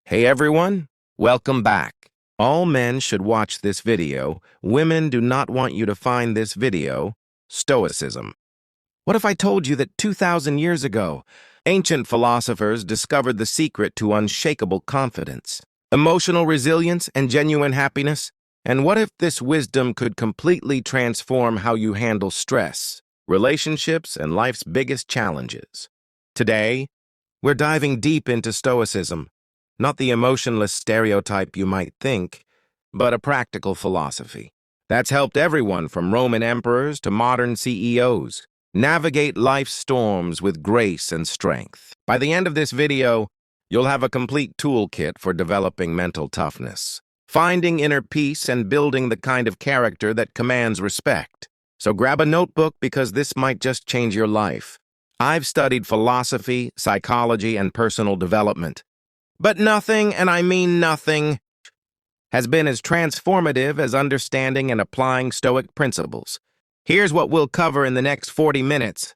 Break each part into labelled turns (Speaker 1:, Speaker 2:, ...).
Speaker 1: Hey everyone, welcome back. All men should watch this video. Women do not want you to find this video. Stoicism. What if I told you that 2,000 years ago, ancient philosophers discovered the secret to unshakable confidence, emotional resilience, and genuine happiness? And what if this wisdom could completely transform how you handle stress, relationships, and life's biggest challenges? Today, we're diving deep into Stoicism. Not the emotionless stereotype you might think, but a practical philosophy that's helped everyone from Roman emperors to modern CEOs navigate life's storms with grace and strength. By the end of this video, you'll have a complete toolkit for developing mental toughness, finding inner peace, and building the kind of character that commands respect. So grab a notebook because this might just change your life. I've studied philosophy, psychology, and personal development. But nothing, and I mean nothing, has been as transformative as understanding and applying Stoic principles. Here's what we'll cover in the next 40 minutes.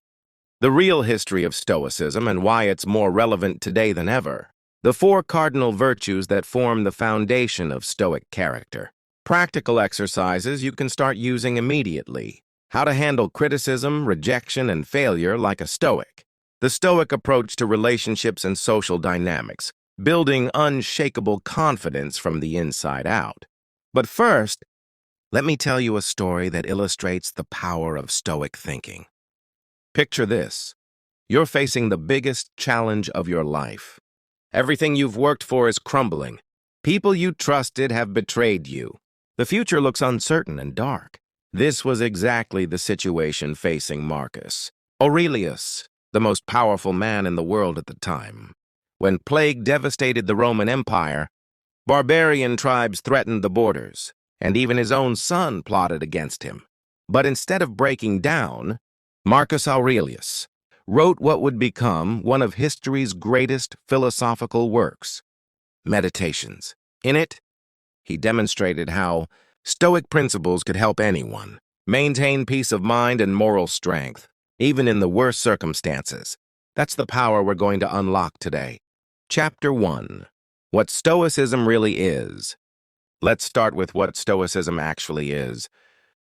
Speaker 1: The real history of Stoicism and why it's more relevant today than ever. The 4 cardinal virtues that form the foundation of Stoic character. Practical exercises you can start using immediately. How to handle criticism, rejection, and failure like a Stoic. The Stoic approach to relationships and social dynamics. Building unshakable confidence from the inside out. But first, let me tell you a story that illustrates the power of Stoic thinking. Picture this. You're facing the biggest challenge of your life. Everything you've worked for is crumbling. People you trusted have betrayed you. The future looks uncertain and dark. This was exactly the situation facing Marcus Aurelius, the most powerful man in the world at the time. When plague devastated the Roman Empire, barbarian tribes threatened the borders, and even his own son plotted against him. But instead of breaking down, Marcus Aurelius wrote what would become one of history's greatest philosophical works, Meditations. In it, he demonstrated how Stoic principles could help anyone maintain peace of mind and moral strength, even in the worst circumstances. That's the power we're going to unlock today. Chapter 1. What Stoicism really is. Let's start with what Stoicism actually is,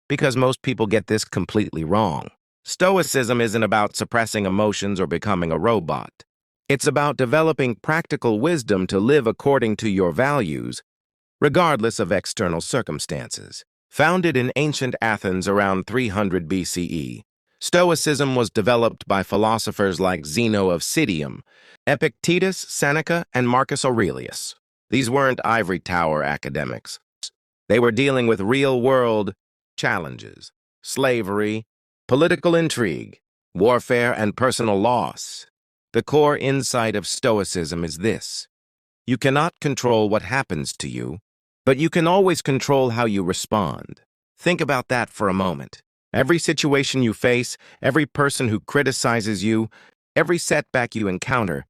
Speaker 1: because most people get this completely wrong. Stoicism isn't about suppressing emotions or becoming a robot. It's about developing practical wisdom to live according to your values, regardless of external circumstances. Founded in ancient Athens around 300 BCE, Stoicism was developed by philosophers like Zeno of Citium, Epictetus, Seneca, and Marcus Aurelius. These weren't ivory tower academics. They were dealing with real-world challenges, slavery, political intrigue, warfare, and personal loss. The core insight of Stoicism is this. You cannot control what happens to you, but you can always control how you respond. Think about that for a moment. Every situation you face, every person who criticizes you, every setback you encounter,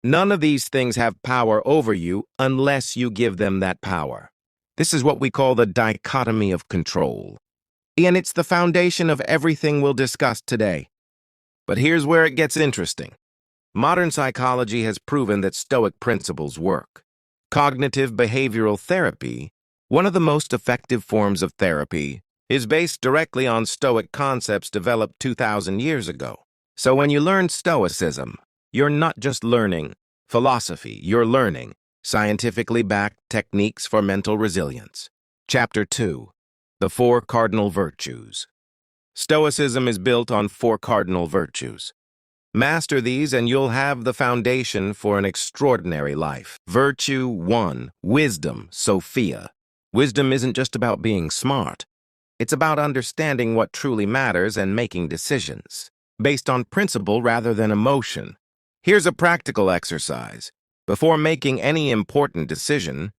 Speaker 1: none of these things have power over you unless you give them that power. This is what we call the dichotomy of control. And it's the foundation of everything we'll discuss today. But here's where it gets interesting. Modern psychology has proven that Stoic principles work. Cognitive behavioral therapy, one of the most effective forms of therapy, is based directly on Stoic concepts developed 2,000 years ago. So when you learn Stoicism, you're not just learning philosophy, you're learning scientifically backed techniques for mental resilience. Chapter 2. The 4 Cardinal Virtues. Stoicism is built on 4 cardinal virtues. Master these and you'll have the foundation for an extraordinary life. Virtue 1. Wisdom, Sophia. Wisdom isn't just about being smart. It's about understanding what truly matters and making decisions, based on principle rather than emotion. Here's a practical exercise. Before making any important decision,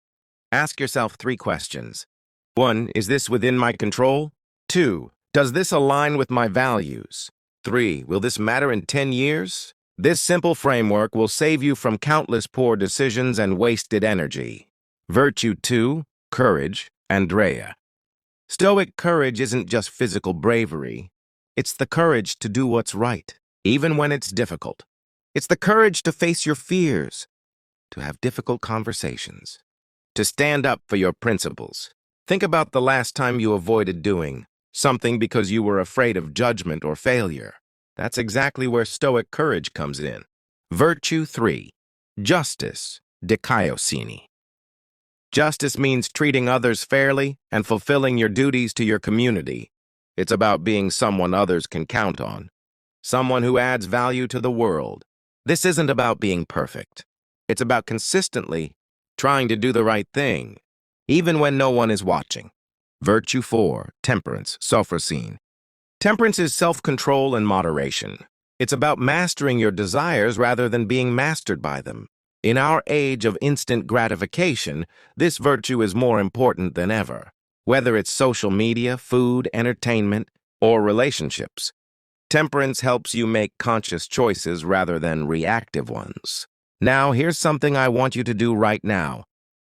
Speaker 1: ask yourself 3 questions. 1. Is this within my control? 2. Does this align with my values? 3. Will this matter in 10 years? This simple framework will save you from countless poor decisions and wasted energy. Virtue 2. Courage, Andrea. Stoic courage isn't just physical bravery. It's the courage to do what's right, even when it's difficult. It's the courage to face your fears, to have difficult conversations, to stand up for your principles. Think about the last time you avoided doing something because you were afraid of judgment or failure. That's exactly where Stoic courage comes in. Virtue 3. Justice, dikaiosune. Justice means treating others fairly and fulfilling your duties to your community. It's about being someone others can count on, someone who adds value to the world. This isn't about being perfect. It's about consistently trying to do the right thing, even when no one is watching. Virtue 4. Temperance, sophrosyne. Temperance is self-control and moderation. It's about mastering your desires rather than being mastered by them. In our age of instant gratification, this virtue is more important than ever. Whether it's social media, food, entertainment, or relationships, temperance helps you make conscious choices rather than reactive ones. Now, here's something I want you to do right now.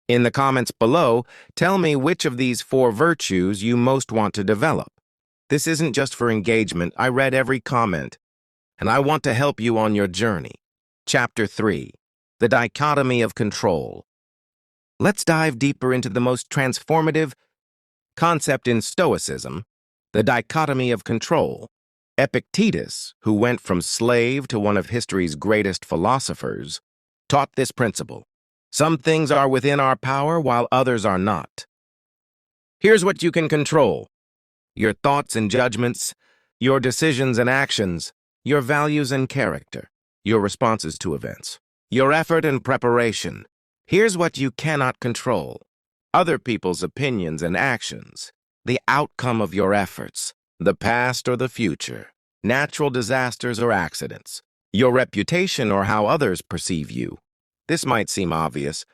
Speaker 1: In the comments below, tell me which of these 4 virtues you most want to develop. This isn't just for engagement. I read every comment, and I want to help you on your journey. Chapter 3. The dichotomy of control. Let's dive deeper into the most transformative concept in Stoicism, the dichotomy of control. Epictetus, who went from slave to one of history's greatest philosophers, taught this principle. Some things are within our power while others are not. Here's what you can control: your thoughts and judgments, your decisions and actions, your values and character, your responses to events, your effort and preparation. Here's what you cannot control: other people's opinions and actions, the outcome of your efforts, the past or the future, natural disasters or accidents, your reputation or how others perceive you. This might seem obvious,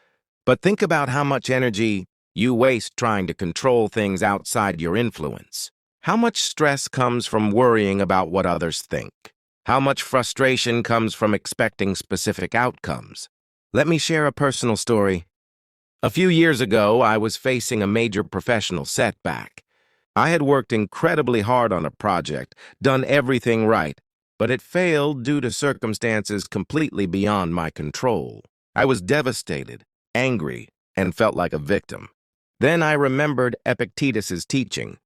Speaker 1: but think about how much energy you waste trying to control things outside your influence. How much stress comes from worrying about what others think? How much frustration comes from expecting specific outcomes? Let me share a personal story. A few years ago, I was facing a major professional setback. I had worked incredibly hard on a project, done everything right, but it failed due to circumstances completely beyond my control. I was devastated, angry, and felt like a victim. Then I remembered Epictetus's teaching.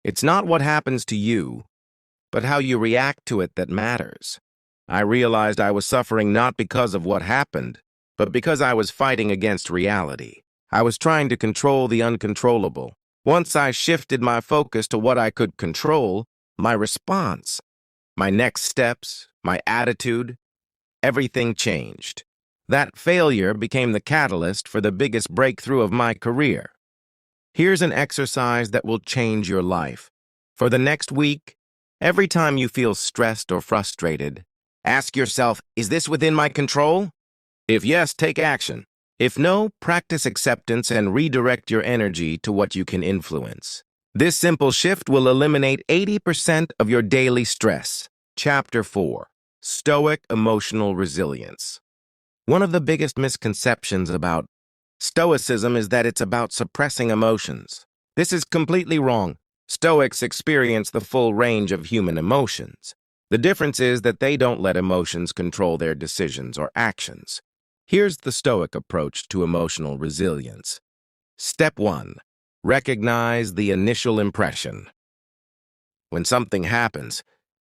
Speaker 1: It's not what happens to you, but how you react to it that matters. I realized I was suffering not because of what happened, but because I was fighting against reality. I was trying to control the uncontrollable. Once I shifted my focus to what I could control, my response, my next steps, my attitude, everything changed. That failure became the catalyst for the biggest breakthrough of my career. Here's an exercise that will change your life. For the next week, every time you feel stressed or frustrated, ask yourself, is this within my control? If yes, take action. If no, practice acceptance and redirect your energy to what you can influence. This simple shift will eliminate 80% of your daily stress. Chapter 4. Stoic Emotional Resilience. One of the biggest misconceptions about Stoicism is that it's about suppressing emotions. This is completely wrong. Stoics experience the full range of human emotions. The difference is that they don't let emotions control their decisions or actions. Here's the Stoic approach to emotional resilience. Step 1. Recognize the initial impression. When something happens,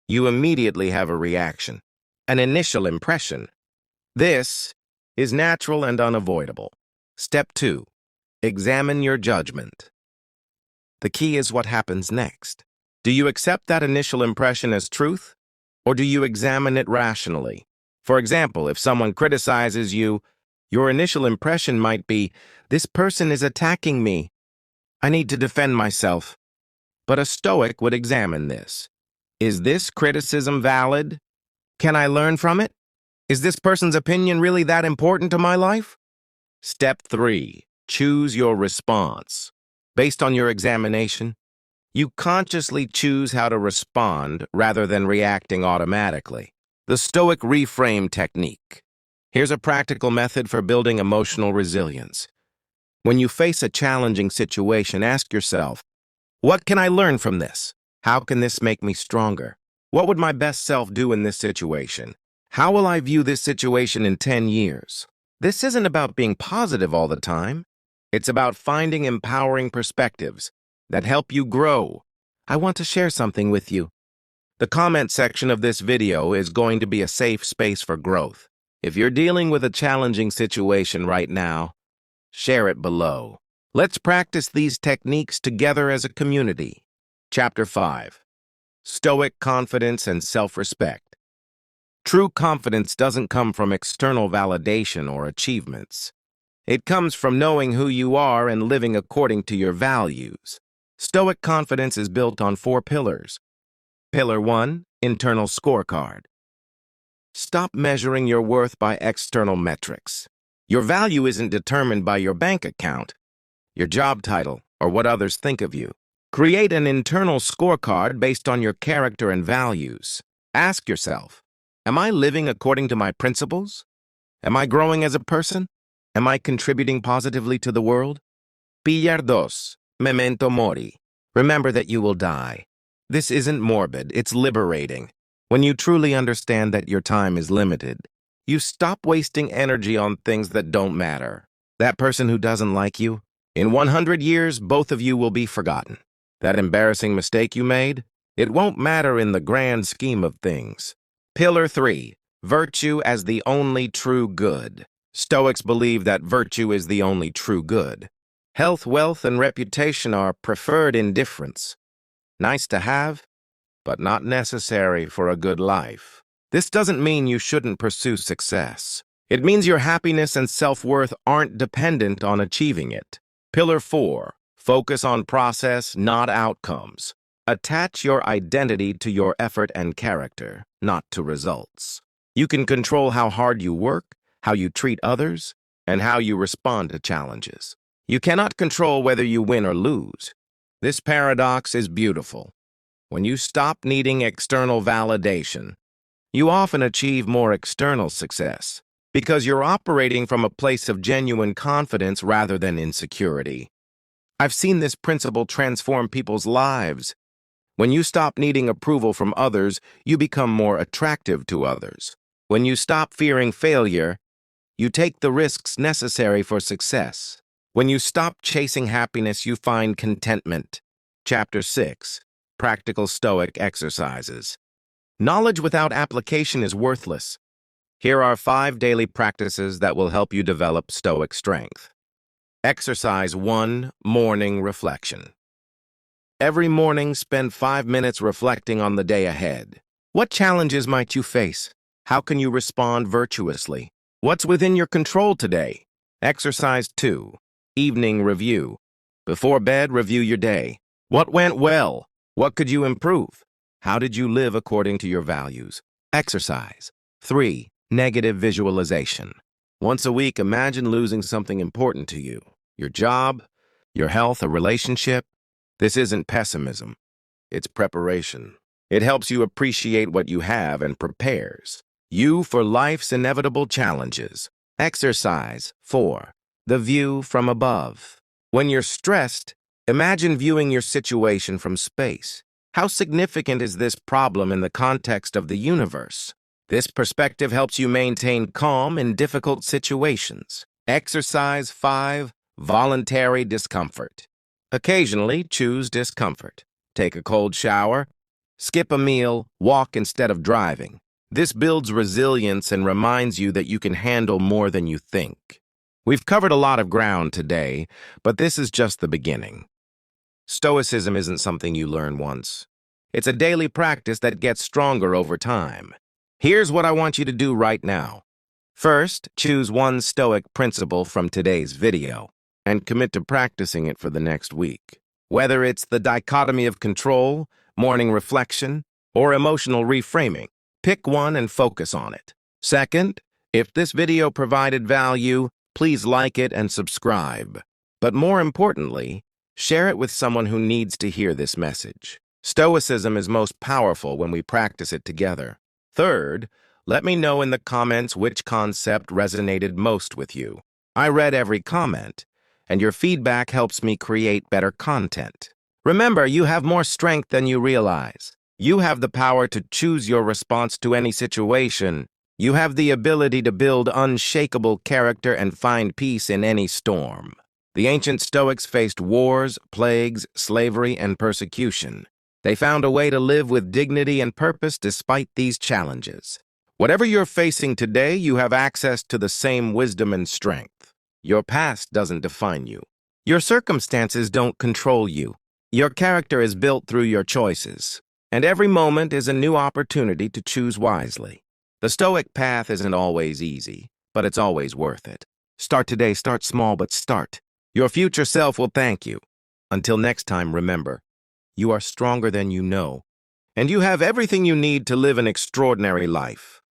Speaker 1: you immediately have a reaction, an initial impression. This is natural and unavoidable. Step 2. Examine your judgment. The key is what happens next. Do you accept that initial impression as truth, or do you examine it rationally? For example, if someone criticizes you, your initial impression might be, this person is attacking me. I need to defend myself. But a Stoic would examine this. Is this criticism valid? Can I learn from it? Is this person's opinion really that important to my life? Step 3. Choose your response. Based on your examination, you consciously choose how to respond rather than reacting automatically. The Stoic reframe technique. Here's a practical method for building emotional resilience. When you face a challenging situation, ask yourself, what can I learn from this? How can this make me stronger? What would my best self do in this situation? How will I view this situation in 10 years? This isn't about being positive all the time. It's about finding empowering perspectives that help you grow. I want to share something with you. The comment section of this video is going to be a safe space for growth. If you're dealing with a challenging situation right now, share it below. Let's practice these techniques together as a community. Chapter 5. Stoic Confidence and Self-Respect. True confidence doesn't come from external validation or achievements. It comes from knowing who you are and living according to your values. Stoic confidence is built on 4 pillars. Pillar 1, internal scorecard. Stop measuring your worth by external metrics. Your value isn't determined by your bank account, your job title, or what others think of you. Create an internal scorecard based on your character and values. Ask yourself, am I living according to my principles? Am I growing as a person? Am I contributing positively to the world? Pillar 2, memento mori. Remember that you will die. This isn't morbid, it's liberating. When you truly understand that your time is limited, you stop wasting energy on things that don't matter. That person who doesn't like you, in 100 years, both of you will be forgotten. That embarrassing mistake you made, it won't matter in the grand scheme of things. Pillar 3, virtue as the only true good. Stoics believe that virtue is the only true good. Health, wealth, and reputation are preferred indifference. Nice to have, but not necessary for a good life. This doesn't mean you shouldn't pursue success. It means your happiness and self-worth aren't dependent on achieving it. Pillar 4, focus on process, not outcomes. Attach your identity to your effort and character, not to results. You can control how hard you work, how you treat others, and how you respond to challenges. You cannot control whether you win or lose. This paradox is beautiful. When you stop needing external validation, you often achieve more external success because you're operating from a place of genuine confidence rather than insecurity. I've seen this principle transform people's lives. When you stop needing approval from others, you become more attractive to others. When you stop fearing failure, you take the risks necessary for success. When you stop chasing happiness, you find contentment. Chapter 6. Practical Stoic Exercises. Knowledge without application is worthless. Here are 5 daily practices that will help you develop Stoic strength. Exercise 1. Morning Reflection. Every morning, spend 5 minutes reflecting on the day ahead. What challenges might you face? How can you respond virtuously? What's within your control today? Exercise 2. Evening Review. Before bed, review your day. What went well? What could you improve? How did you live according to your values? Exercise 3. Negative Visualization. Once a week, imagine losing something important to you. Your job, your health, a relationship. This isn't pessimism. It's preparation. It helps you appreciate what you have and prepares you for life's inevitable challenges. Exercise 4. The view from above. When you're stressed, imagine viewing your situation from space. How significant is this problem in the context of the universe? This perspective helps you maintain calm in difficult situations. Exercise 5. Voluntary discomfort. Occasionally, choose discomfort. Take a cold shower, skip a meal, walk instead of driving. This builds resilience and reminds you that you can handle more than you think. We've covered a lot of ground today, but this is just the beginning. Stoicism isn't something you learn once. It's a daily practice that gets stronger over time. Here's what I want you to do right now. First, choose one Stoic principle from today's video and commit to practicing it for the next week. Whether it's the dichotomy of control, morning reflection, or emotional reframing, pick one and focus on it. Second, if this video provided value, please like it and subscribe. But more importantly, share it with someone who needs to hear this message. Stoicism is most powerful when we practice it together. Third, let me know in the comments which concept resonated most with you. I read every comment, and your feedback helps me create better content. Remember, you have more strength than you realize. You have the power to choose your response to any situation. You have the ability to build unshakable character and find peace in any storm. The ancient Stoics faced wars, plagues, slavery, and persecution. They found a way to live with dignity and purpose despite these challenges. Whatever you're facing today, you have access to the same wisdom and strength. Your past doesn't define you. Your circumstances don't control you. Your character is built through your choices, and every moment is a new opportunity to choose wisely. The Stoic path isn't always easy, but it's always worth it. Start today, start small, but start. Your future self will thank you. Until next time, remember, you are stronger than you know, and you have everything you need to live an extraordinary life.